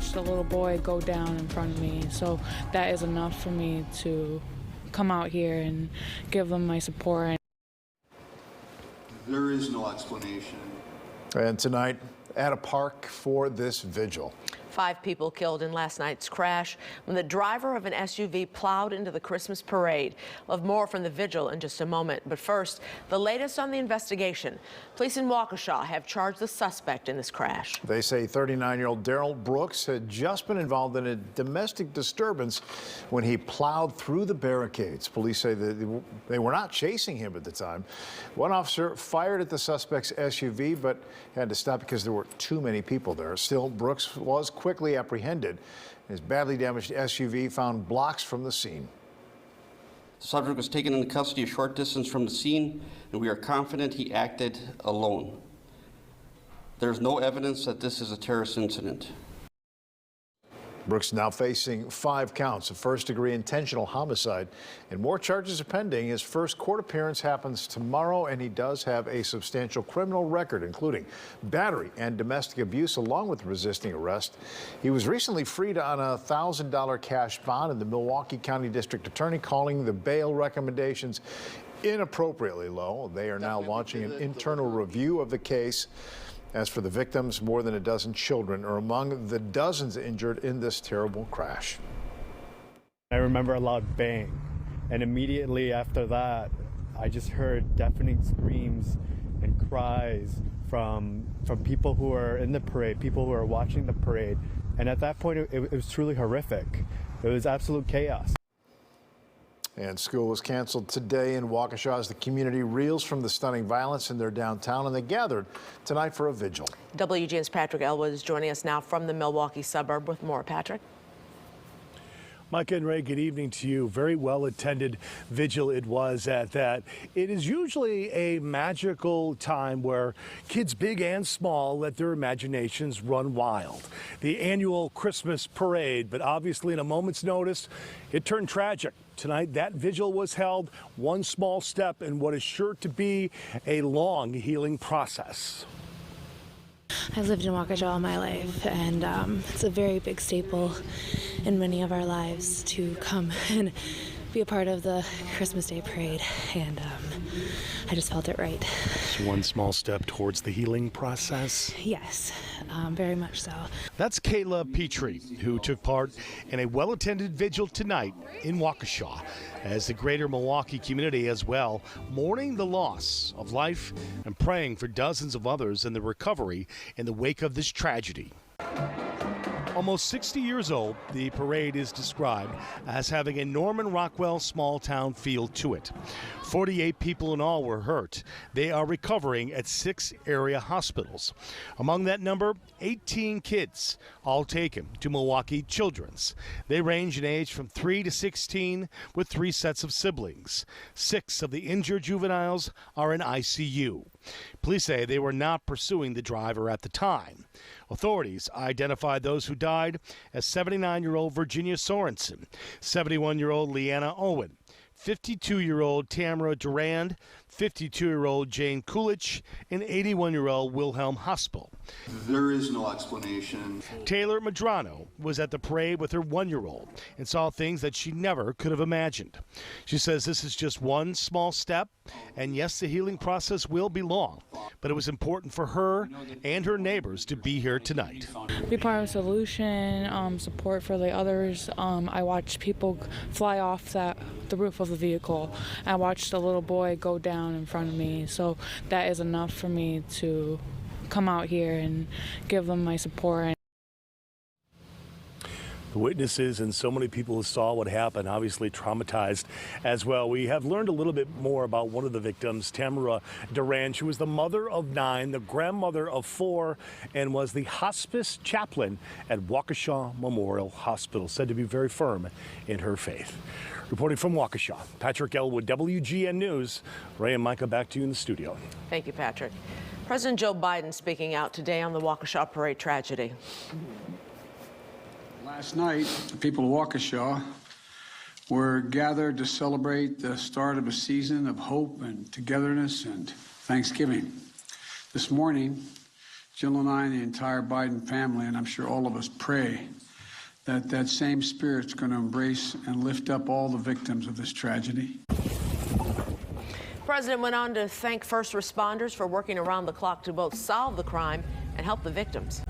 watched a little boy go down in front of me. So that is enough for me to come out here and give them my support. There is no explanation. And tonight at a park for this vigil. 5 people killed in last night's crash when the driver of an SUV plowed into the Christmas parade. We'll have more from the vigil in just a moment. But first, the latest on the investigation. Police in Waukesha have charged the suspect in this crash. They say 39-year-old Daryl Brooks had just been involved in a domestic disturbance when he plowed through the barricades. Police say that they were not chasing him at the time. One officer fired at the suspect's SUV, but had to stop because there were too many people there. Still, Brooks was quickly apprehended. His badly damaged SUV found blocks from the scene. The subject was taken into custody a short distance from the scene, and we are confident he acted alone. There is no evidence that this is a terrorist incident. Brooks now facing 5 counts of first-degree intentional homicide, and more charges are pending. His first court appearance happens tomorrow, and he does have a substantial criminal record, including battery and domestic abuse, along with resisting arrest. He was recently freed on a $1,000 cash bond, and the Milwaukee County District Attorney calling the bail recommendations inappropriately low. They are now launching an internal review of the case. As for the victims, more than a dozen children are among the dozens injured in this terrible crash. I remember a loud bang, and immediately after that, I just heard deafening screams and cries from people who are in the parade, people who are watching the parade. And at that point, it was truly horrific. It was absolute chaos. And school was canceled today in Waukesha as the community reels from the stunning violence in their downtown, and they gathered tonight for a vigil. WGN's Patrick Elwood is joining us now from the Milwaukee suburb with more. Patrick. Micah and Ray, good evening to you. Very well attended vigil it was at that. It is usually a magical time where kids big and small let their imaginations run wild. The annual Christmas parade, but obviously in a moment's notice, it turned tragic. Tonight, that vigil was held, one small step in what is sure to be a long healing process. I've lived in Waukesha all my life, and it's a very big staple in many of our lives to come and be a part of the Christmas Day parade, and I just felt it right. It's one small step towards the healing process? Yes, very much so. That's Kayla Petrie, who took part in a well-attended vigil tonight in Waukesha, as the greater Milwaukee community as well, mourning the loss of life and praying for dozens of others in the recovery in the wake of this tragedy. Almost 60 years old, the parade is described as having a Norman Rockwell small-town feel to it. 48 people in all were hurt. They are recovering at 6 area hospitals. Among that number, 18 kids, all taken to Milwaukee Children's. They range in age from 3 to 16 with 3 sets of siblings. 6 of the injured juveniles are in ICU. Police say they were not pursuing the driver at the time. Authorities identified those who died as 79-year-old Virginia Sorensen, 71-year-old Leanna Owen, 52-year-old Tamara Durand, 52-year-old Jane Kulich, and 81-year-old Wilhelm Haspel. There is no explanation. Taylor Madrano was at the parade with her 1-year-old and saw things that she never could have imagined. She says this is just one small step, and yes, the healing process will be long, but it was important for her and her neighbors to be here tonight. Be part of a solution, support for the others. I watched people fly off the roof of the vehicle. I watched a little boy go down in front of me, so that is enough for me to come out here and give them my support. The witnesses and so many people who saw what happened obviously traumatized as well. We have learned a little bit more about one of the victims, Tamara Durand. She was the mother of 9, the grandmother of 4, and was the hospice chaplain at Waukesha Memorial Hospital, said to be very firm in her faith. Reporting from Waukesha, Patrick Elwood, WGN News. Ray and Micah, back to you in the studio. Thank you, Patrick. President Joe Biden speaking out today on the Waukesha parade tragedy. Last night, the people of Waukesha were gathered to celebrate the start of a season of hope and togetherness and Thanksgiving. This morning, Jill and I and the entire Biden family, and I'm sure all of us, pray that that same spirit's going to embrace and lift up all the victims of this tragedy. The president went on to thank first responders for working around the clock to both solve the crime and help the victims.